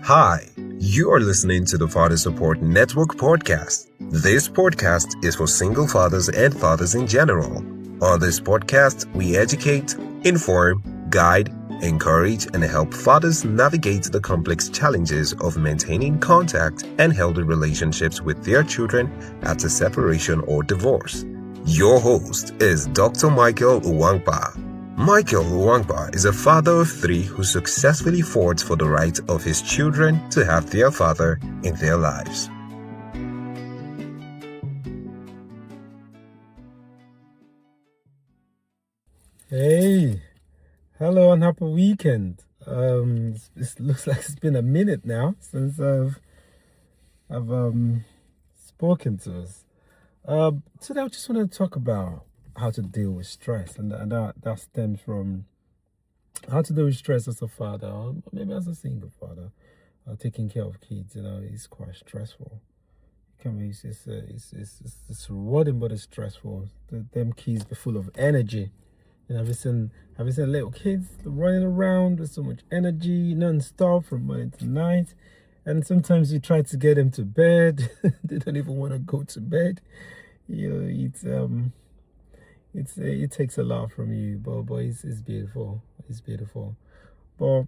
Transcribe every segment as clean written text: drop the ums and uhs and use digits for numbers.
Hi, you are listening to the Father Support Network podcast. This podcast is for single fathers and fathers in general. On this podcast, we educate, inform, guide, encourage, and help fathers navigate the complex challenges of maintaining contact and healthy relationships with their children after separation or divorce. Your host is Dr. Michael Uwangba. Michael Uwangba is a father of three who successfully fought for the right of his children to have their father in their lives. Hey, hello and happy weekend. It looks like it's been a minute now since I've spoken to us. Today I just want to talk about how to deal with stress, and that stems from how to deal with stress as a father, or maybe as a single father, taking care of kids. It's quite stressful. It can be it's rewarding, but it's stressful. Them kids be full of energy. Have you seen little kids running around with so much energy non-stop from morning to night? And sometimes you try to get them to bed. They don't even want to go to bed. It takes a lot from you, but it's beautiful. It's beautiful. But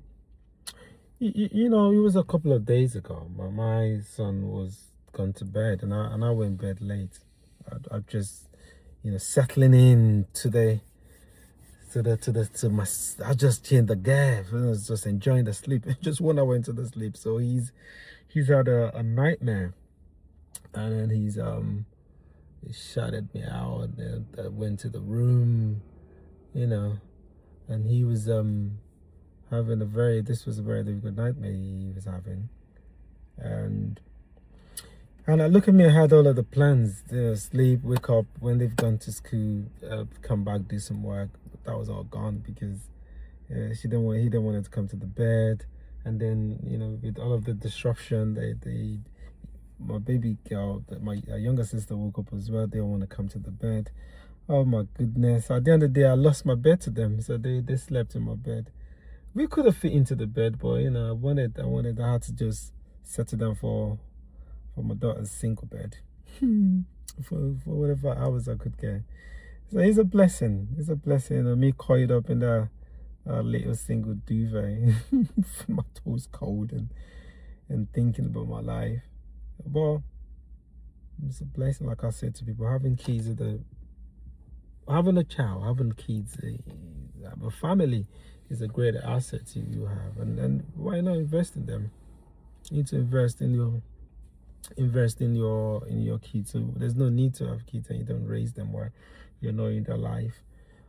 it was a couple of days ago. My son was gone to bed, and I went to bed late. I just settling in today. I just changed the gap. I was just enjoying the sleep. Just when I went to the sleep, so he's had a nightmare, and then he shouted me out. And I went to the room, and he was having this was a very difficult nightmare he was having, and I look at me. I had all of the plans: sleep, wake up when they've gone to school, come back, do some work. That was all gone because he didn't want it to come to the bed, and then with all of the disruption, my baby girl, my younger sister woke up as well. They don't want to come to the bed. Oh my goodness! At the end of the day, I lost my bed to them, so they slept in my bed. We could have fit into the bed, but I had to just settle down for my daughter's single bed for whatever hours I could get. So it's a blessing. It's a blessing. Me coiled up in the little single duvet, my toes cold and thinking about my life. But it's a blessing, like I said to people. Having kids, a family is a great asset you have, and why not invest in them? You need to invest in your kids. So there's no need to have kids and you don't raise them while you're not in their life.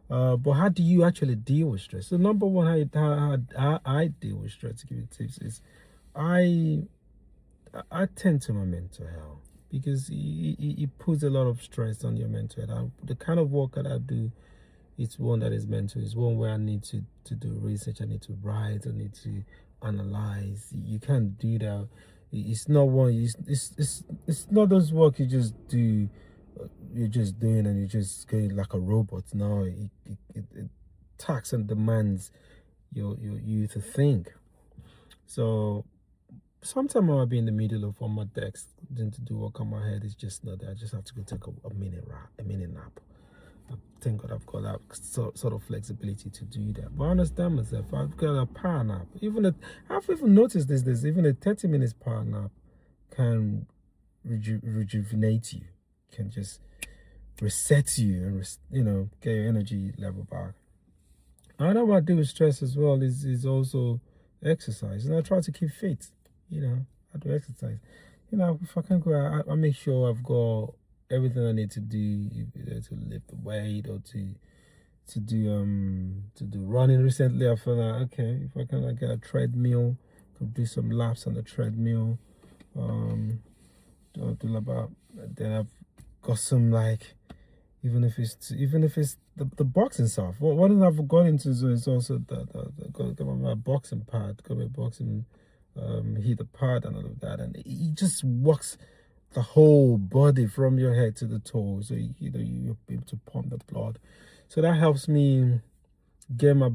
But how do you actually deal with stress? So number one, how I deal with stress, to give you tips, is I tend to my mental health, because it puts a lot of stress on your mental health. The kind of work that I do, it's one that is mental. It's one where I need to do research. I need to write. I need to analyze. You can't do that. It's not one. It's not those work you just do. You're just doing and you're just going like a robot. No, it taxes and demands you to think. So sometimes I might be in the middle of on my desk to do work on my head. It's just not there. I just have to go take a mini nap. Thank God I've got that sort of flexibility to do that. But I understand myself. I've got a power nap. I've even noticed this. Even a 30 minutes power nap can rejuvenate you. Can just reset you and get your energy level back. Another what I do with stress as well is also exercise. And I try to keep fit. I do exercise. If I can go, I make sure I've got everything I need to do, to lift the weight or to do running. Recently I feel like, okay, if I can get a treadmill, could do some laps on the treadmill. Then I've got some, even if it's the boxing stuff. One thing I've got into is also got my boxing pad, got my boxing heater pad and all of that, and it just works the whole body from your head to the toes, so you're able to pump the blood. So that helps me get my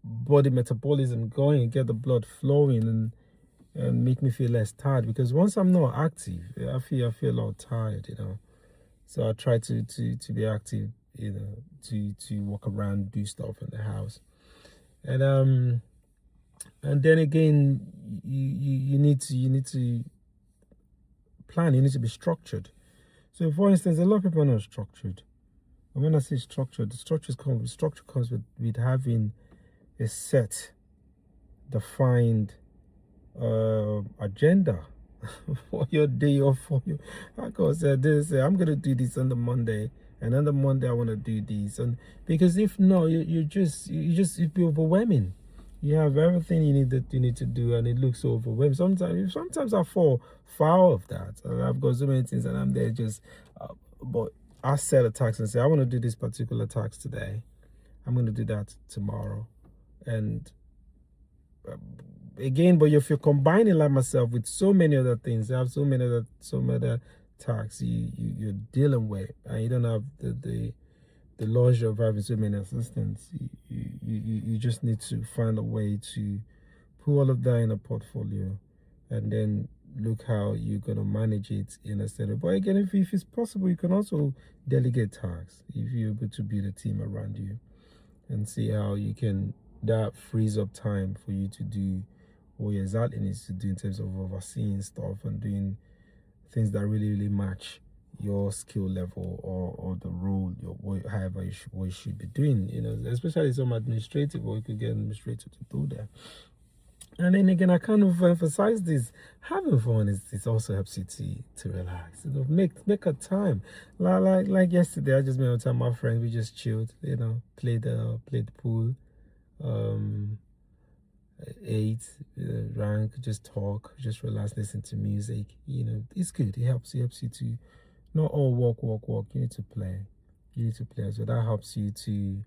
body metabolism going, get the blood flowing, and and make me feel less tired, because once I'm not active, I feel a lot tired, So I try to be active, to walk around, do stuff in the house. And then again, you need to plan, you need to be structured. So for instance, a lot of people are not structured. And when I say structured, structure comes with having a set, defined agenda for your day, or for you. Like I said, I'm gonna do this on the Monday, and on the Monday I want to do this, and because if not, it'd be overwhelming. You have everything you need to do, and it looks so overwhelming. Sometimes I fall foul of that, and I've got so many things, and I'm there just. But I set a task and say I want to do this particular task today. I'm going to do that tomorrow, and again, but if you're combining like myself with so many other things, you have so many other tasks you're dealing with, and you don't have the luxury of having so many assistants. You just need to find a way to put all of that in a portfolio, and then look how you're going to manage it in a setting. But again, if it's possible, you can also delegate tasks if you're able to build a team around you, and see how you can, that frees up time for you to do what you exactly need to do in terms of overseeing stuff and doing things that really match your skill level, or the role, however what you should be doing, especially some administrative, or you could get an administrator to do that. And then again, I kind of emphasize this: having fun it also helps you to relax. Make a time. Like yesterday, I just made a time with my friends. We just chilled. Played the pool, ate, drank, just talk, just relax, listen to music. It's good. It helps you to not all walk. You need to play. You need to play as well. That helps you to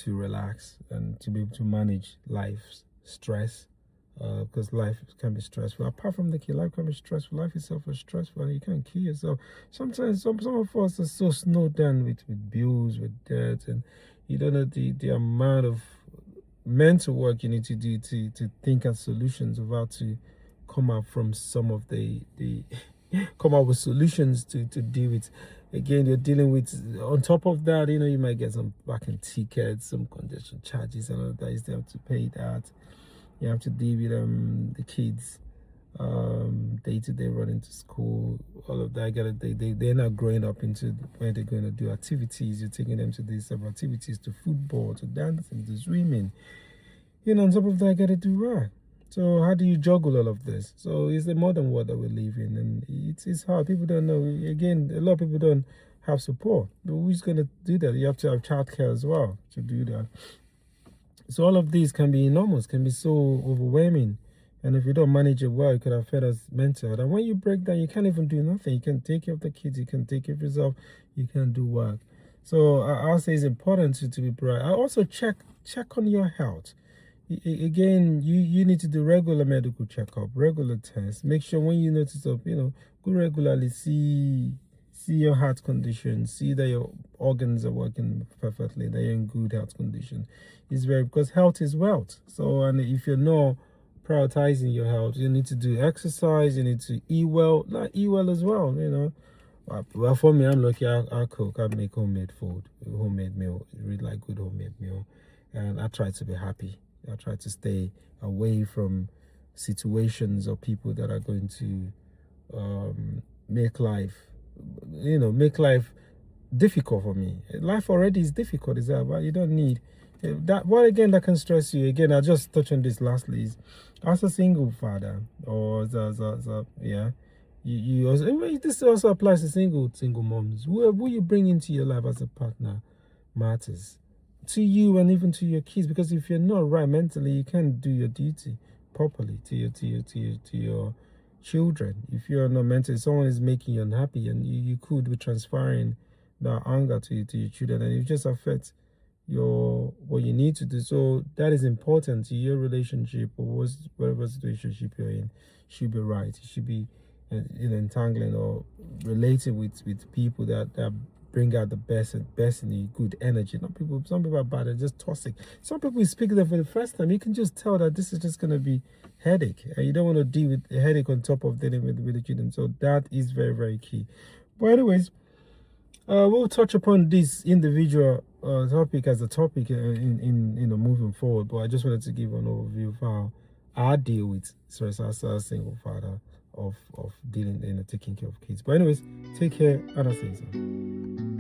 relax, and to be able to manage life's stress, because life can be stressful. Apart from the kid, life can be stressful. Life itself is stressful, and you can't kill yourself. Sometimes some of us are so snowed down with bills, with debt, and you don't know the amount of mental work you need to do to think of solutions of how to come out from some of the come up with solutions to deal with. Again, you're dealing with, on top of that, you might get some parking tickets, some congestion charges, and all of that. You still have to pay that. You have to deal with the kids, day-to-day running to school, all of that. They're not growing up into where they're going to do activities. You're taking them to these activities, to football, to dancing, to swimming. On top of that, I got to do work. So how do you juggle all of this? So it's the modern world that we live in, and it's hard. People don't know. Again, a lot of people don't have support. But who's going to do that? You have to have childcare as well to do that. So all of these can be enormous, can be so overwhelming. And if you don't manage it well, it could affect us mentally. And when you break down, you can't even do nothing. You can take care of the kids. You can take care of yourself. You can't do work. So I'll say it's important to be bright. I also check on your health. Again, you need to do regular medical checkup, regular tests. Make sure when you notice go regularly, see your heart condition, see that your organs are working perfectly, that you're in good health condition. It's because health is wealth. So, and if you're not prioritizing your health, you need to do exercise, you need to eat well, as well. Well, for me, I'm lucky. I cook, I make homemade food, homemade meal, really like good homemade meal, and I try to be happy. I try to stay away from situations or people that are going to make life difficult for me. Life already is difficult, is that? But you don't need that. What again that can stress you? Again, I'll just touch on this lastly. Is as a single father, or you also, this also applies to single moms. Who you bring into your life as a partner matters to you, and even to your kids, because if you're not right mentally, you can't do your duty properly to your children. If you're not mentally, someone is making you unhappy, and you could be transferring that anger to your children, and it just affects what you need to do. So that is important to your relationship, or whatever relationship you're in, should be right. It should be entangling or relating with people that bring out the best in you, good energy. Some people are bad, they're just toxic. Some people, you speak to them for the first time, you can just tell that this is just going to be headache, and you don't want to deal with a headache on top of dealing with the children. So that is very, very key. But anyways, we'll touch upon this individual topic as a topic in moving forward. But I just wanted to give an overview of how I deal with stress as a single father of dealing taking care of kids. But anyways, take care, and I'll see you soon.